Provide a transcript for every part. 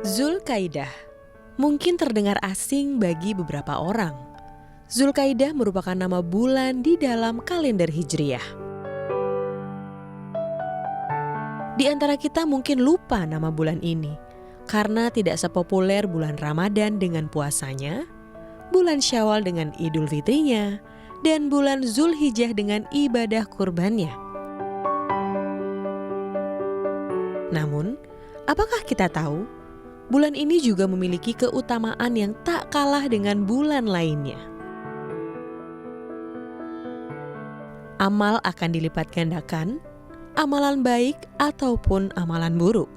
Zulkaidah mungkin terdengar asing bagi beberapa orang. Zulkaidah merupakan nama bulan di dalam kalender Hijriyah. Di antara kita mungkin lupa nama bulan ini karena tidak sepopuler bulan Ramadan dengan puasanya, bulan Syawal dengan Idul Fitrinya, dan bulan Zulhijjah dengan ibadah kurbannya. Namun, apakah kita tahu bulan ini juga memiliki keutamaan yang tak kalah dengan bulan lainnya? Amal akan dilipat gandakan, amalan baik ataupun amalan buruk.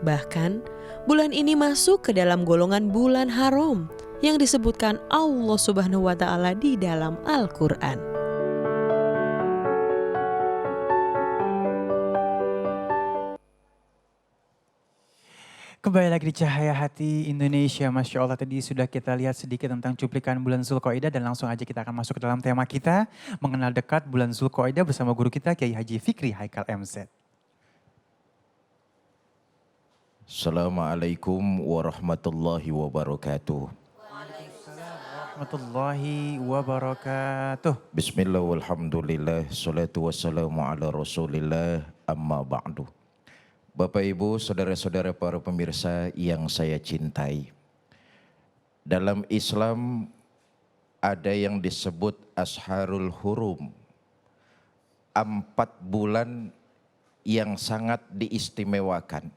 Bahkan, bulan ini masuk ke dalam golongan bulan haram yang disebutkan Allah Subhanahu wa Ta'ala di dalam Al-Quran. Kembali lagi di Cahaya Hati Indonesia. Masya Allah, tadi sudah kita lihat sedikit tentang cuplikan bulan Zulqa'dah dan langsung aja kita akan masuk ke dalam tema kita, mengenal dekat bulan Zulqa'dah bersama guru kita Kiai Haji Fikri Haikal MZ. Assalamualaikum warahmatullahi wabarakatuh. Warahmatullahi wabarakatuh. Bismillah walhamdulillah, salatu wassalamu ala rasulillah, amma ba'du. Bapak Ibu, saudara-saudara para pemirsa yang saya cintai. Dalam Islam ada yang disebut Asharul Hurum. 4 bulan yang sangat diistimewakan.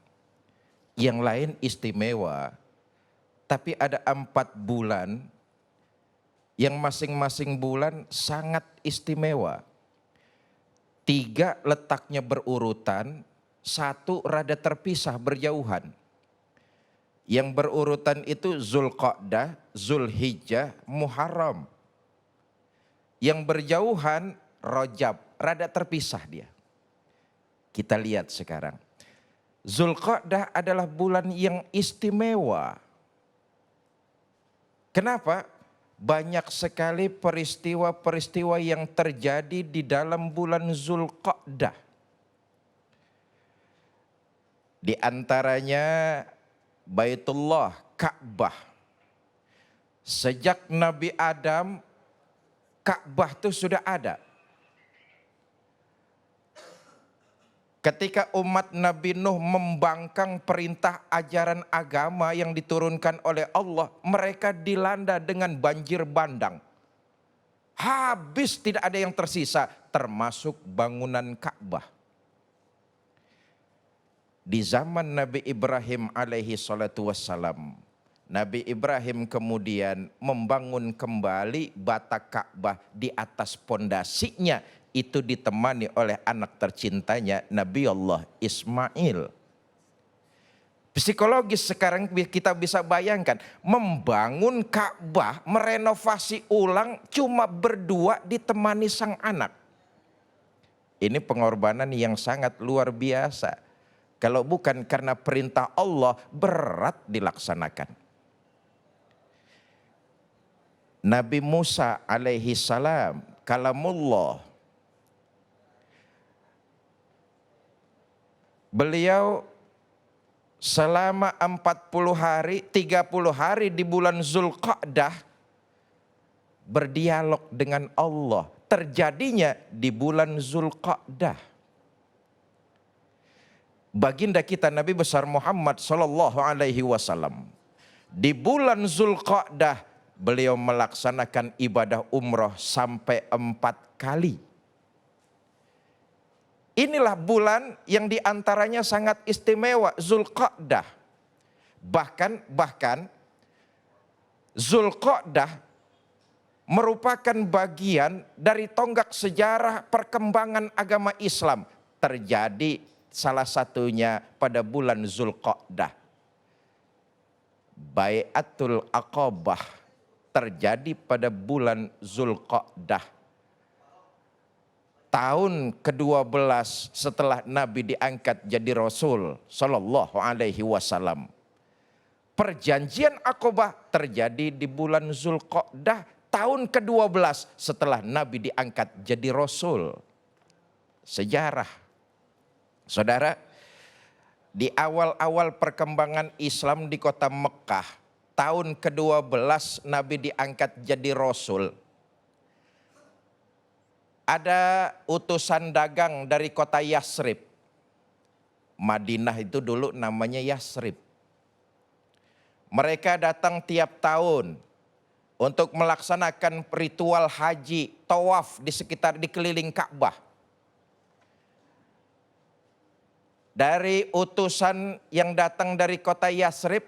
Yang lain istimewa, tapi ada 4 bulan yang masing-masing bulan sangat istimewa. 3 letaknya berurutan, 1 rada terpisah berjauhan. Yang berurutan itu Zulqa'dah, Zulhijjah, Muharram. Yang berjauhan Rajab, rada terpisah dia. Kita lihat sekarang. Zulqa'dah adalah bulan yang istimewa. Kenapa? Banyak sekali peristiwa-peristiwa yang terjadi di dalam bulan Zulqa'dah. Di antaranya Baitullah, Ka'bah. Sejak Nabi Adam, Ka'bah itu sudah ada. Ketika umat Nabi Nuh membangkang perintah ajaran agama yang diturunkan oleh Allah, mereka dilanda dengan banjir bandang. Habis tidak ada yang tersisa, termasuk bangunan Ka'bah. Di zaman Nabi Ibrahim alaihi salatu wassalam, Nabi Ibrahim kemudian membangun kembali bata Ka'bah di atas pondasinya. Itu ditemani oleh anak tercintanya Nabi Allah Ismail. Psikologis sekarang kita bisa bayangkan, membangun Ka'bah, merenovasi ulang cuma berdua ditemani sang anak. Ini pengorbanan yang sangat luar biasa. Kalau bukan karena perintah Allah, berat dilaksanakan. Nabi Musa alaihi salam, kalamullah. Beliau selama 40 hari, 30 hari di bulan Zulqa'dah berdialog dengan Allah. Terjadinya di bulan Zulqa'dah. Baginda kita Nabi besar Muhammad sallallahu alaihi wasallam di bulan Zulqa'dah beliau melaksanakan ibadah umroh sampai 4 kali. Inilah bulan yang diantaranya sangat istimewa, Zulqa'dah. Bahkan Zulqa'dah merupakan bagian dari tonggak sejarah perkembangan agama Islam. Terjadi salah satunya pada bulan Zulqa'dah. Bai'atul Aqabah terjadi pada bulan Zulqa'dah. Tahun ke-12 setelah Nabi diangkat jadi Rasul Sallallahu Alaihi Wasallam. Perjanjian Aqabah terjadi di bulan Zulqa'dah tahun ke-12 setelah Nabi diangkat jadi Rasul. Sejarah. Saudara, Di awal-awal perkembangan Islam di kota Mekah, tahun ke-12 Nabi diangkat jadi Rasul. Ada utusan dagang dari kota Yasrib. Madinah itu dulu namanya Yasrib. Mereka datang tiap tahun untuk melaksanakan ritual haji, tawaf di keliling Ka'bah. Dari utusan yang datang dari kota Yasrib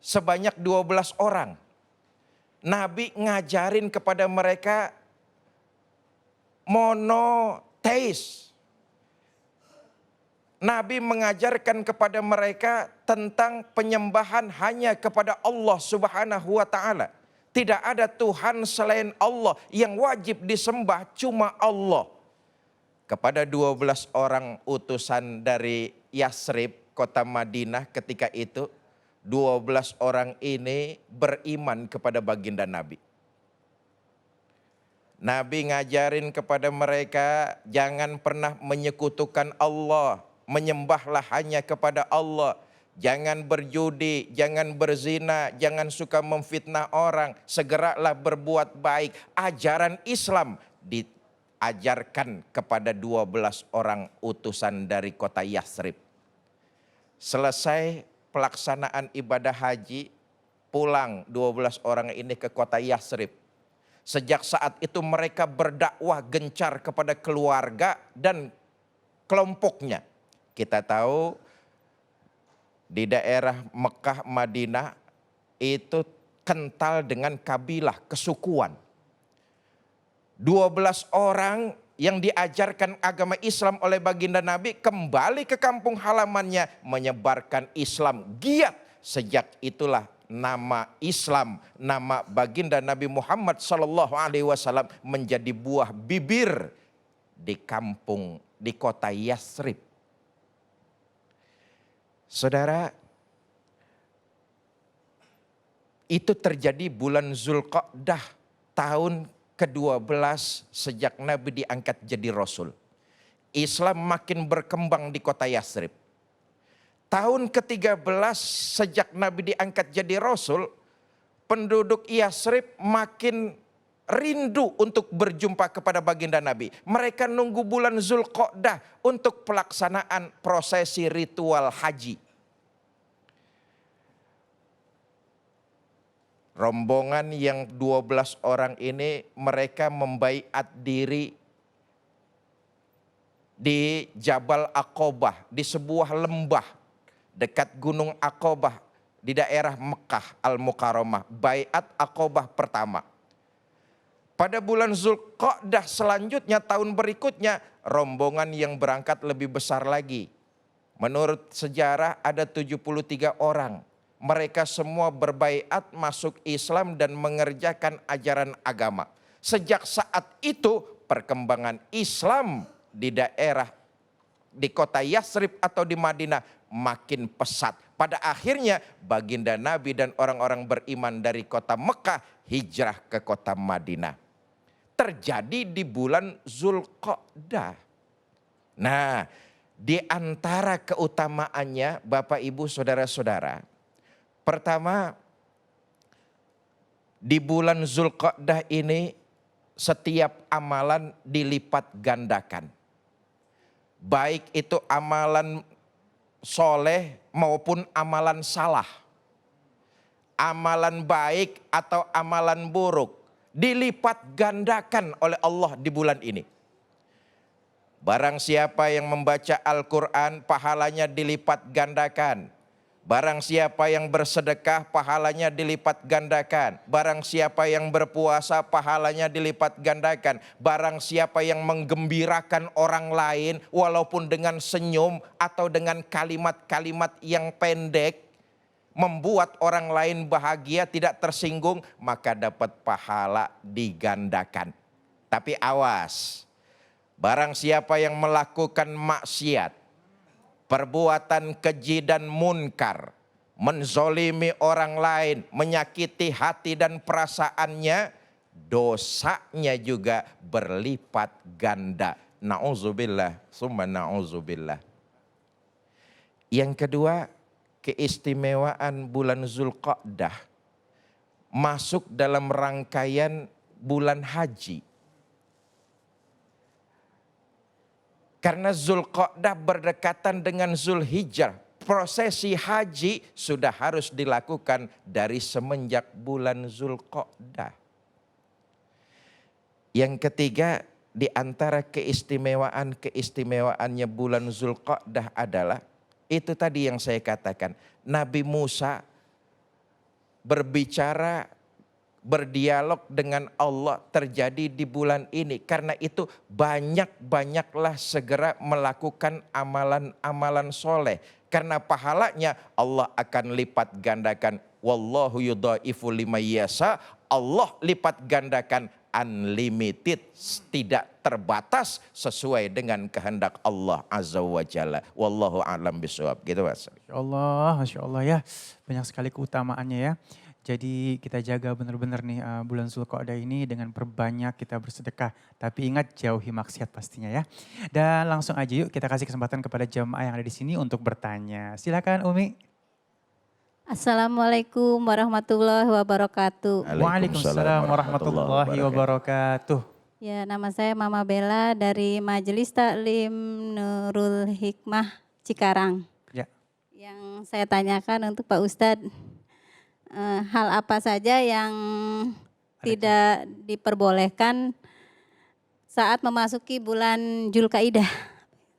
sebanyak 12 orang. Nabi ngajarin kepada mereka monoteis. Nabi mengajarkan kepada mereka tentang penyembahan hanya kepada Allah Subhanahu wa taala. Tidak ada Tuhan selain Allah, yang wajib disembah cuma Allah. Kepada 12 orang utusan dari Yasrib, kota Madinah ketika itu, 12 orang ini beriman kepada baginda Nabi. Nabi ngajarin kepada mereka jangan pernah menyekutukan Allah, menyembahlah hanya kepada Allah. Jangan berjudi, jangan berzina, jangan suka memfitnah orang, segeralah berbuat baik. Ajaran Islam diajarkan kepada 12 orang utusan dari kota Yasrib. Selesai pelaksanaan ibadah haji, pulang 12 orang ini ke kota Yasrib. Sejak saat itu mereka berdakwah gencar kepada keluarga dan kelompoknya. Kita tahu di daerah Mekah, Madinah itu kental dengan kabilah, kesukuan. 12 orang yang diajarkan agama Islam oleh baginda Nabi kembali ke kampung halamannya menyebarkan Islam giat. Sejak itulah nama Islam, nama baginda Nabi Muhammad SAW menjadi buah bibir di kampung, di kota Yasrib. Saudara, itu terjadi bulan Zulqa'dah tahun ke-12 sejak Nabi diangkat jadi Rasul. Islam makin berkembang di kota Yasrib. Tahun ke-13 sejak Nabi diangkat jadi Rasul, penduduk Yasrib makin rindu untuk berjumpa kepada baginda Nabi. Mereka nunggu bulan Zulqa'dah untuk pelaksanaan prosesi ritual haji. Rombongan yang 12 orang ini mereka membaiat diri di Jabal Aqobah, di sebuah lembah dekat Gunung Aqobah di daerah Mekah Al-Mukarramah. Baiat Aqobah pertama. Pada bulan Zulqa'dah selanjutnya tahun berikutnya rombongan yang berangkat lebih besar lagi. Menurut sejarah ada 73 orang. Mereka semua berbaiat masuk Islam dan mengerjakan ajaran agama. Sejak saat itu perkembangan Islam di daerah di kota Yasrib atau di Madinah makin pesat. Pada akhirnya baginda Nabi dan orang-orang beriman dari kota Mekah hijrah ke kota Madinah. Terjadi di bulan Zulqa'dah. Nah, di antara keutamaannya Bapak Ibu Saudara-saudara, pertama, di bulan Zulqa'dah ini setiap amalan dilipat gandakan. Baik itu amalan soleh maupun amalan salah. Amalan baik atau amalan buruk dilipat gandakan oleh Allah di bulan ini. Barang siapa yang membaca Al-Quran pahalanya dilipat gandakan. Barang siapa yang bersedekah pahalanya dilipat gandakan. Barang siapa yang berpuasa pahalanya dilipat gandakan. Barang siapa yang menggembirakan orang lain walaupun dengan senyum atau dengan kalimat-kalimat yang pendek, membuat orang lain bahagia tidak tersinggung, maka dapat pahala digandakan. Tapi awas, barang siapa yang melakukan maksiat, perbuatan keji dan munkar, menzolimi orang lain, menyakiti hati dan perasaannya, dosanya juga berlipat ganda. Na'udzubillah, summa na'udzubillah. Yang kedua, keistimewaan bulan Zulqa'dah masuk dalam rangkaian bulan haji. Karena Zulqa'dah berdekatan dengan Zulhijjah. Prosesi haji sudah harus dilakukan dari semenjak bulan Zulqa'dah. Yang ketiga, di antara keistimewaan-keistimewaannya bulan Zulqa'dah adalah, itu tadi yang saya katakan, Nabi Musa berbicara, berdialog dengan Allah terjadi di bulan ini. Karena itu banyak-banyaklah segera melakukan amalan-amalan soleh. Karena pahalanya Allah akan lipat gandakan. Wallahu yudha'ifu liman yasha. Allah lipat gandakan unlimited, tidak terbatas sesuai dengan kehendak Allah Azza wa Jalla. Wallahu a'lam bishawab. Gitu Mas. Masya Allah ya. Banyak sekali keutamaannya ya. Jadi kita jaga benar-benar nih bulan Zulqa'dah ini dengan perbanyak kita bersedekah. Tapi ingat jauhi maksiat pastinya ya. Dan langsung aja yuk kita kasih kesempatan kepada jamaah yang ada di sini untuk bertanya. Silakan Umi. Assalamualaikum warahmatullahi wabarakatuh. Waalaikumsalam warahmatullahi wabarakatuh. Ya, nama saya Mama Bella dari Majelis Taklim Nurul Hikmah Cikarang. Ya. Yang saya tanyakan untuk Pak Ustadz, hal apa saja yang tidak diperbolehkan saat memasuki bulan Zulkaidah?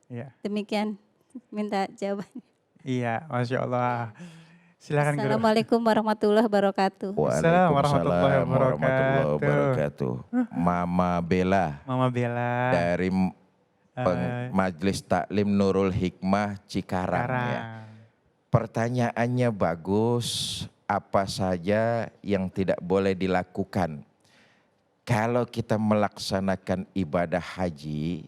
Ya. Demikian, minta jawabannya. Iya, Masya Allah. Silakan Guru. Assalamualaikum warahmatullahi wabarakatuh. Waalaikumsalam warahmatullahi wabarakatuh. Mama Bella. Mama Bella. Dari Majelis Taklim Nurul Hikmah Cikarang. Ya. Pertanyaannya bagus. Apa saja yang tidak boleh dilakukan? Kalau kita melaksanakan ibadah haji,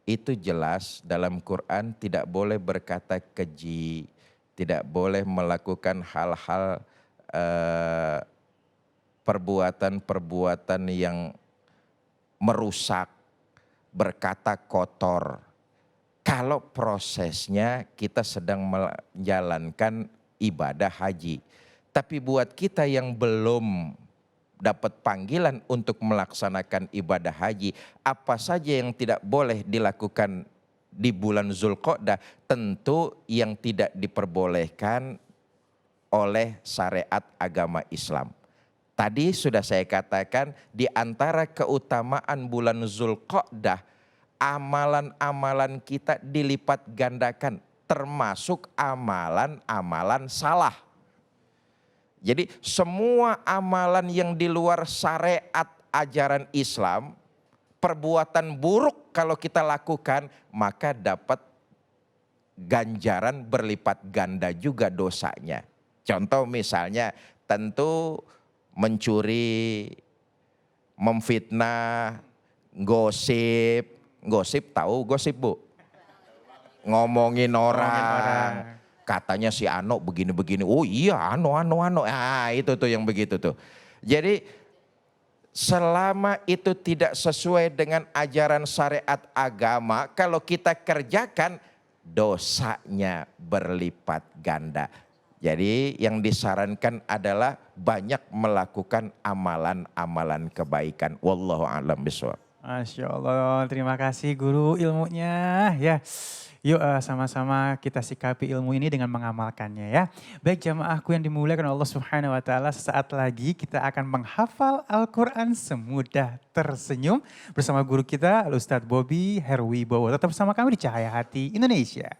itu jelas dalam Quran tidak boleh berkata keji. Tidak boleh melakukan hal-hal perbuatan-perbuatan yang merusak, berkata kotor. Kalau prosesnya kita sedang menjalankan ibadah haji. Tapi buat kita yang belum dapat panggilan untuk melaksanakan ibadah haji, apa saja yang tidak boleh dilakukan di bulan Zulqa'dah, tentu yang tidak diperbolehkan oleh syariat agama Islam. Tadi sudah saya katakan di antara keutamaan bulan Zulqa'dah, amalan-amalan kita dilipat gandakan, termasuk amalan-amalan salah. Jadi semua amalan yang di luar syariat ajaran Islam, perbuatan buruk kalau kita lakukan, maka dapat ganjaran berlipat ganda juga dosanya. Contoh misalnya tentu mencuri, memfitnah, gosip. Gosip tahu gosip Bu? Ngomongin orang. Katanya si Ano begini-begini. Oh iya Ano. Itu tuh yang begitu tuh. Jadi selama itu tidak sesuai dengan ajaran syariat agama, kalau kita kerjakan dosanya berlipat ganda. Jadi yang disarankan adalah banyak melakukan amalan-amalan kebaikan. Wallahu a'lam bishawab. Masya Allah, terima kasih Guru ilmunya ya. Yuk sama-sama kita sikapi ilmu ini dengan mengamalkannya ya. Baik jamaahku yang dimuliakan Allah Subhanahu wa taala, sesaat lagi kita akan menghafal Al-Qur'an semudah tersenyum bersama guru kita Al Ustadz Bobby Herwibowo. Tetap bersama kami di Cahaya Hati Indonesia.